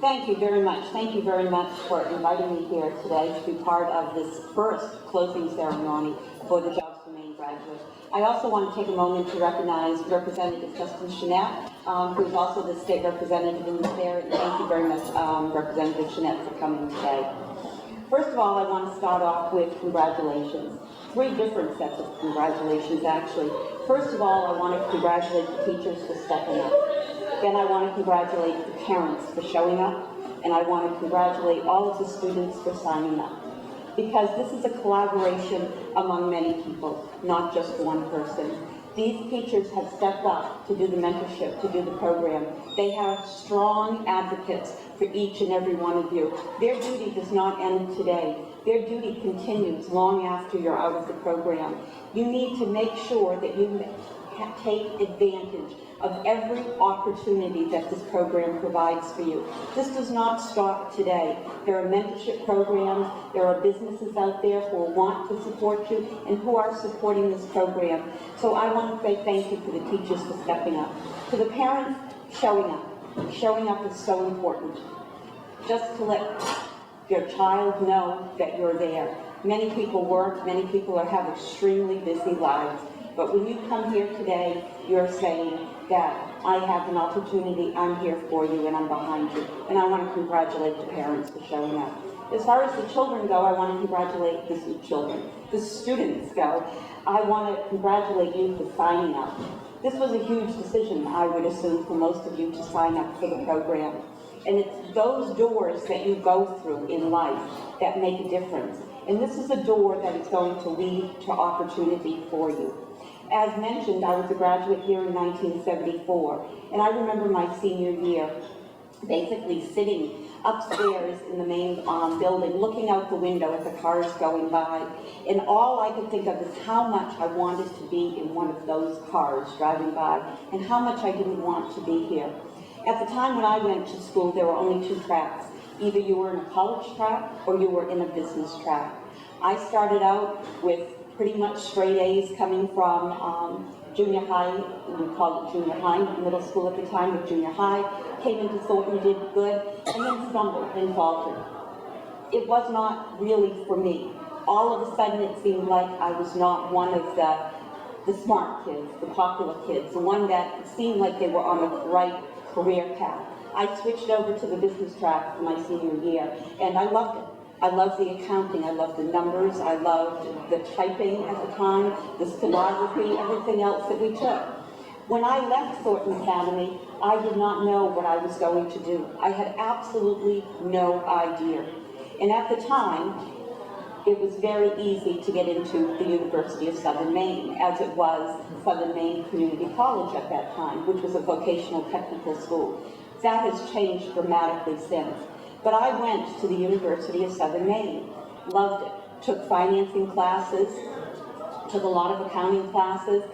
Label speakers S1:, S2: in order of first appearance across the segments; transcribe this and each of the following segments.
S1: Thank you very much. Thank you very much for inviting me here today to be part of this first closing ceremony for the Jobs for Maine graduates. I also want to take a moment to recognize Representative Justin Chenette, who is also the state representative in this area. And thank you very much, Representative Chenette, for coming today. First of all, I want to start off with congratulations. Three different sets of congratulations, actually. First of all, I want to congratulate the teachers for stepping up. Then I want to congratulate the parents for showing up, and I want to congratulate all of the students for signing up. Because this is a collaboration among many people, not just one person. These teachers have stepped up to do the mentorship, to do the program. They have strong advocates for each and every one of you. Their duty does not end today. Their duty continues long after you're out of the program. You need to make sure that you take advantage of every opportunity that this program provides for you. This does not stop today. There are mentorship programs, there are businesses out there who want to support you and who are supporting this program. So I want to say thank you to the teachers for stepping up. To the parents, showing up. Showing up is so important. Just to let your child know that you're there. Many people work, many people have extremely busy lives. But when you come here today, you're saying that I have an opportunity, I'm here for you, and I'm behind you. And I want to congratulate the parents for showing up. As far as the children go, I want to congratulate the students go. I want to congratulate you for signing up. This was a huge decision, I would assume, for most of you to sign up for the program. And it's those doors that you go through in life that make a difference. And this is a door that is going to lead to opportunity for you. As mentioned, I was a graduate here in 1974, and I remember my senior year basically sitting upstairs in the main building, looking out the window at the cars going by, and all I could think of is how much I wanted to be in one of those cars driving by, and how much I didn't want to be here. At the time when I went to school, there were only two tracks. Either you were in a college track or you were in a business track. I started out with pretty much straight A's coming from junior high, we called it junior high, middle school at the time, but junior high, came into Thornton, did good, and then stumbled and faltered. It was not really for me. All of a sudden it seemed like I was not one of the smart kids, the popular kids, the one that seemed like they were on the right career path. I switched over to the business track for my senior year, and I loved it. I loved the accounting, I loved the numbers, I loved the typing at the time, the stenography, everything else that we took. When I left Thornton Academy, I did not know what I was going to do. I had absolutely no idea. And at the time, it was very easy to get into the University of Southern Maine, as it was Southern Maine Community College at that time, which was a vocational technical school. That has changed dramatically since. But I went to the University of Southern Maine, loved it, took financing classes, took a lot of accounting classes,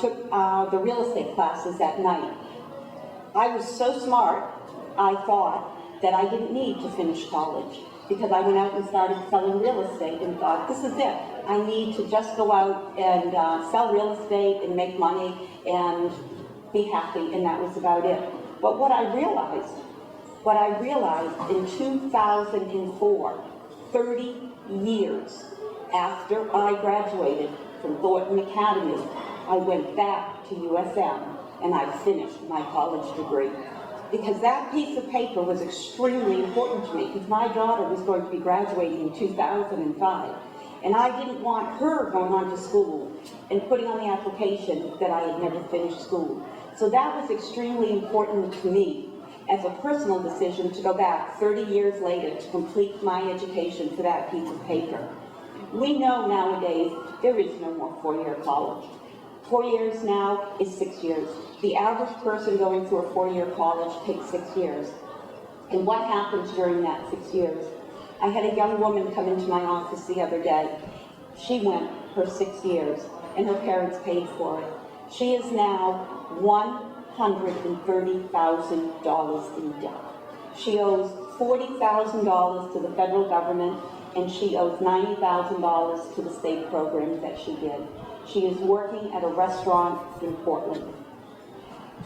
S1: took the real estate classes at night. I was so smart, I thought, that I didn't need to finish college because I went out and started selling real estate and thought, this is it. I need to just go out and sell real estate and make money and be happy, and that was about it. But what I realized in 2004, 30 years after I graduated from Thornton Academy, I went back to USM and I finished my college degree. Because that piece of paper was extremely important to me, because my daughter was going to be graduating in 2005. And I didn't want her going on to school and putting on the application that I had never finished school. So that was extremely important to me as a personal decision to go back 30 years later to complete my education for that piece of paper. We know nowadays there is no more four-year college. 4 years now is 6 years. The average person going through a four-year college takes 6 years. And what happens during that 6 years? I had a young woman come into my office the other day. She went her 6 years, and her parents paid for it. She is now $130,000 in debt. She owes $40,000 to the federal government, and she owes $90,000 to the state programs that she did. She is working at a restaurant in Portland.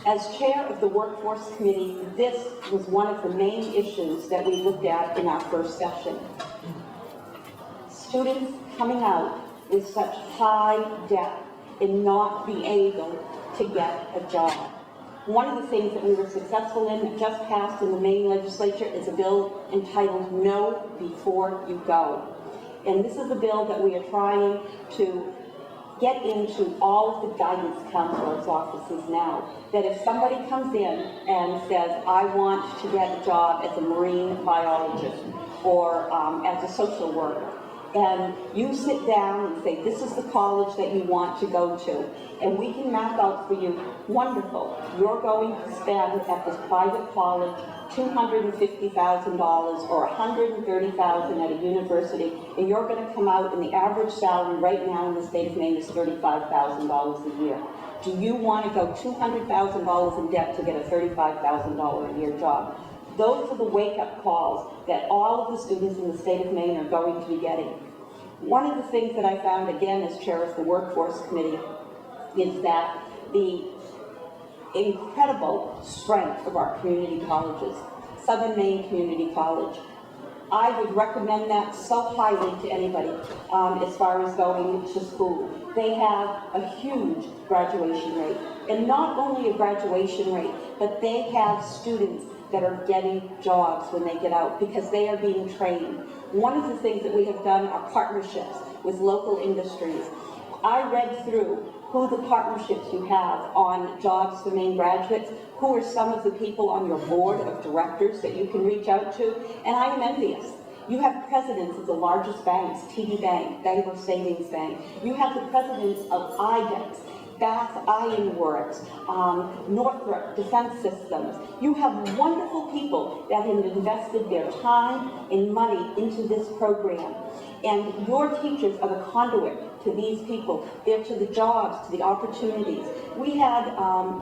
S1: As chair of the Workforce Committee, this was one of the main issues that we looked at in our first session. Students coming out with such high debt and not being able to get a job. One of the things that we were successful in that just passed in the Maine legislature is a bill entitled Know Before You Go. And this is a bill that we are trying to get into all of the guidance counselors' offices now. That if somebody comes in and says, I want to get a job as a marine biologist or as a social worker, and you sit down and say, this is the college that you want to go to, and we can map out for you, wonderful, you're going to spend at this private college $250,000 or $130,000 at a university, and you're going to come out, and the average salary right now in the state of Maine is $35,000 a year. Do you want to go $200,000 in debt to get a $35,000 a year job? Those are the wake-up calls that all of the students in the state of Maine are going to be getting. One of the things that I found, again, as chair of the Workforce Committee, is that the incredible strength of our community colleges. Southern Maine Community College. I would recommend that so highly to anybody as far as going to school. They have a huge graduation rate. And not only a graduation rate, but they have students that are getting jobs when they get out because they are being trained. One of the things that we have done are partnerships with local industries. I read through who the partnerships you have on Jobs for Maine graduates, who are some of the people on your board of directors that you can reach out to, and I am envious. You have presidents of the largest banks, TD Bank, Bangor Savings Bank. You have the presidents of IDEX, Bath Iron Works, Northrop Defense Systems. You have wonderful people that have invested their time and money into this program. And your teachers are the conduit to these people. They're to the jobs, to the opportunities. We had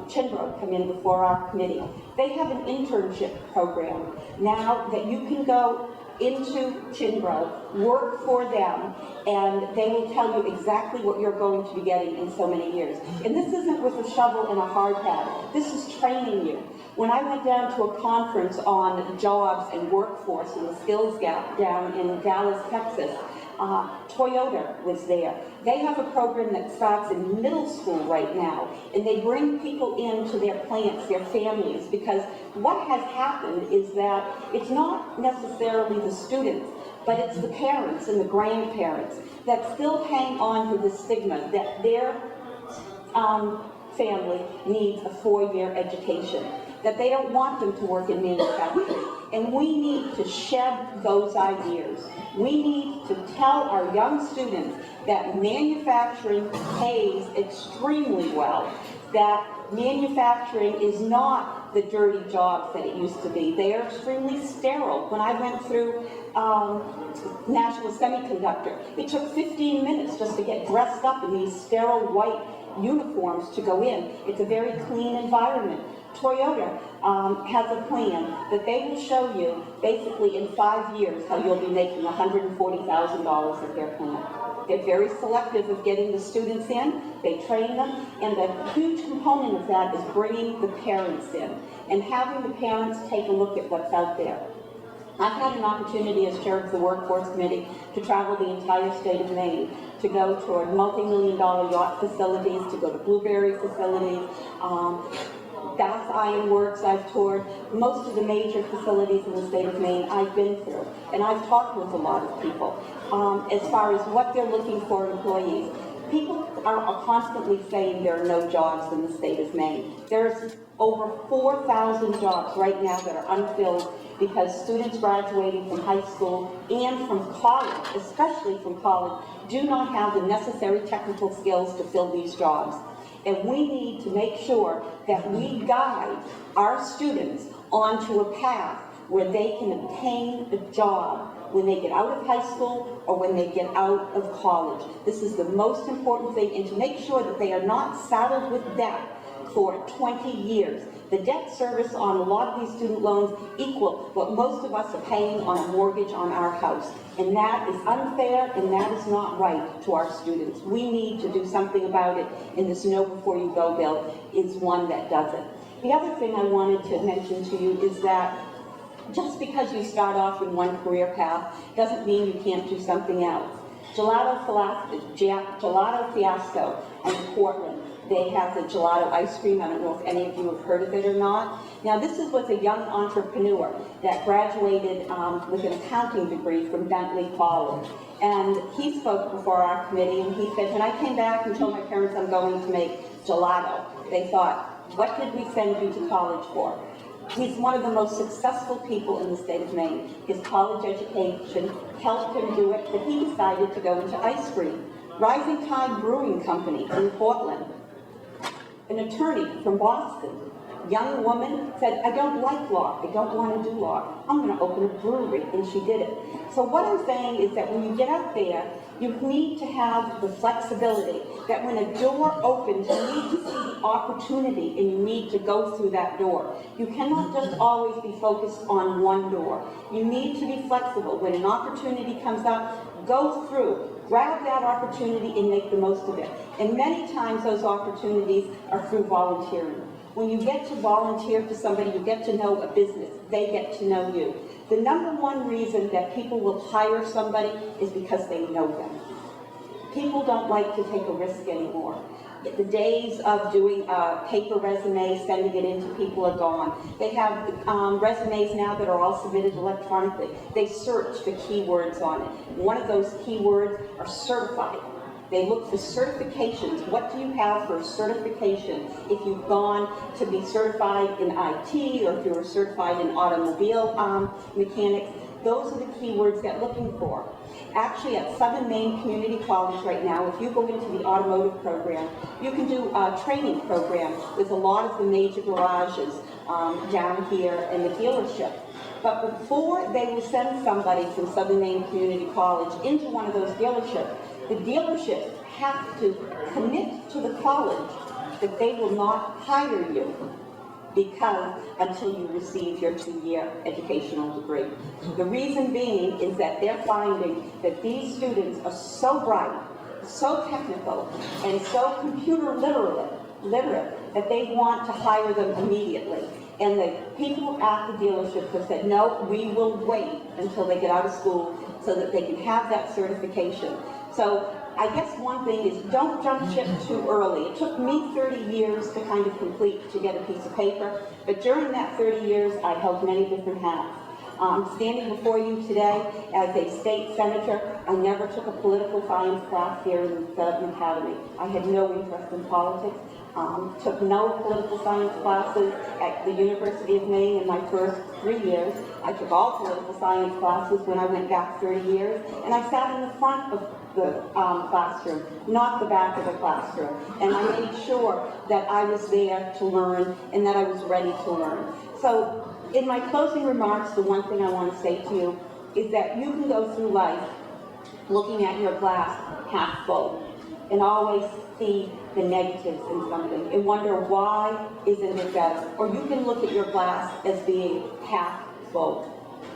S1: Chinbrook come in before our committee. They have an internship program now that you can go into Chinbrook, work for them, and they will tell you exactly what you're going to be getting in so many years. And this isn't with a shovel and a hard hat. This is training you. When I went down to a conference on jobs and workforce and the skills gap down in Dallas, Texas, Toyota was there. They have a program that starts in middle school right now, and they bring people into their plants, their families, because what has happened is that it's not necessarily the students, but it's the parents and the grandparents that still hang on to the stigma that their family needs a 4-year education, that they don't want them to work in manufacturing. And we need to shed those ideas. We need to tell our young students that manufacturing pays extremely well, that manufacturing is not the dirty jobs that it used to be. They are extremely sterile. When I went through National Semiconductor, it took 15 minutes just to get dressed up in these sterile white uniforms to go in. It's a very clean environment. Toyota has a plan that they will show you basically in 5 years how you'll be making $140,000 at their plant. They're very selective of getting the students in, they train them, and a huge component of that is bringing the parents in and having the parents take a look at what's out there. I've had an opportunity as chair of the Workforce Committee to travel the entire state of Maine, to go toward multi-million-dollar yacht facilities, to go to blueberry facilities, Bath Iron Works I've toured. Most of the major facilities in the state of Maine I've been through, and I've talked with a lot of people as far as what they're looking for employees. People are constantly saying there are no jobs in the state of Maine. There's over 4,000 jobs right now that are unfilled because students graduating from high school and from college, especially from college, do not have the necessary technical skills to fill these jobs. And we need to make sure that we guide our students onto a path where they can obtain a job when they get out of high school or when they get out of college. This is the most important thing, and to make sure that they are not saddled with debt for 20 years. The debt service on a lot of these student loans equal what most of us are paying on a mortgage on our house. And that is unfair, and that is not right to our students. We need to do something about it, and this Know Before You Go bill is one that does it. The other thing I wanted to mention to you is that just because you start off in one career path doesn't mean you can't do something else. Gelato Fiasco in Portland, they have the gelato ice cream. I don't know if any of you have heard of it or not. Now this was a young entrepreneur that graduated with an accounting degree from Bentley College. And he spoke before our committee and he said, when I came back and told my parents I'm going to make gelato, they thought, what did we send you to college for? He's one of the most successful people in the state of Maine. His college education helped him do it, but he decided to go into ice cream. Rising Tide Brewing Company in Portland. An attorney from Boston, young woman, said, I don't like law, I don't want to do law, I'm going to open a brewery, and she did it. So what I'm saying is that when you get out there, you need to have the flexibility that when a door opens, you need to see the opportunity and you need to go through that door. You cannot just always be focused on one door. You need to be flexible. When an opportunity comes up, go through, grab that opportunity and make the most of it. And many times those opportunities are through volunteering. When you get to volunteer for somebody, you get to know a business, they get to know you. The number one reason that people will hire somebody is because they know them. People don't like to take a risk anymore. The days of doing a paper resume, sending it in to people are gone. They have resumes now that are all submitted electronically. They search the keywords on it. One of those keywords are certified. They look for certifications. What do you have for a certification? If you've gone to be certified in IT or if you're certified in automobile mechanics, those are the keywords they're looking for. Actually, at Southern Maine Community College right now, if you go into the automotive program, you can do a training program with a lot of the major garages down here in the dealership. But before they will send somebody from Southern Maine Community College into one of those dealerships, the dealerships have to commit to the college that they will not hire you until you receive your 2-year educational degree. The reason being is that they're finding that these students are so bright, so technical, and so computer literate that they want to hire them immediately. And the people at the dealership have said, no, we will wait until they get out of school so that they can have that certification. So I guess one thing is don't jump ship too early. It took me 30 years to kind of complete to get a piece of paper, but during that 30 years I held many different hats. Standing before you today as a state senator, I never took a political science class here in the Thornton Academy. I had no interest in politics. Took no political science classes at the University of Maine in my first 3 years. I took all political science classes when I went back 30 years, and I sat in the front of the classroom, not the back of the classroom. And I made sure that I was there to learn and that I was ready to learn. So in my closing remarks, the one thing I want to say to you is that you can go through life looking at your glass half full and always see the negatives in something and wonder why isn't it better. Or you can look at your glass as being half full.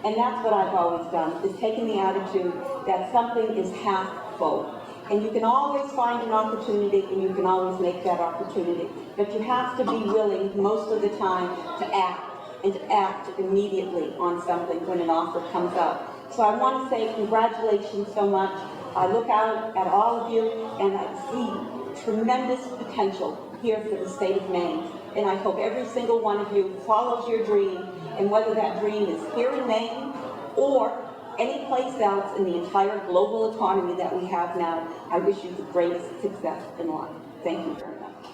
S1: And that's what I've always done, is taking the attitude that something is half full. And you can always find an opportunity and you can always make that opportunity. But you have to be willing most of the time to act, and to act immediately on something when an offer comes up. So I want to say congratulations so much. I look out at all of you and I see tremendous potential here for the state of Maine. And I hope every single one of you follows your dream, and whether that dream is here in Maine or any place else in the entire global economy that we have now, I wish you the greatest success in life. Thank you very much.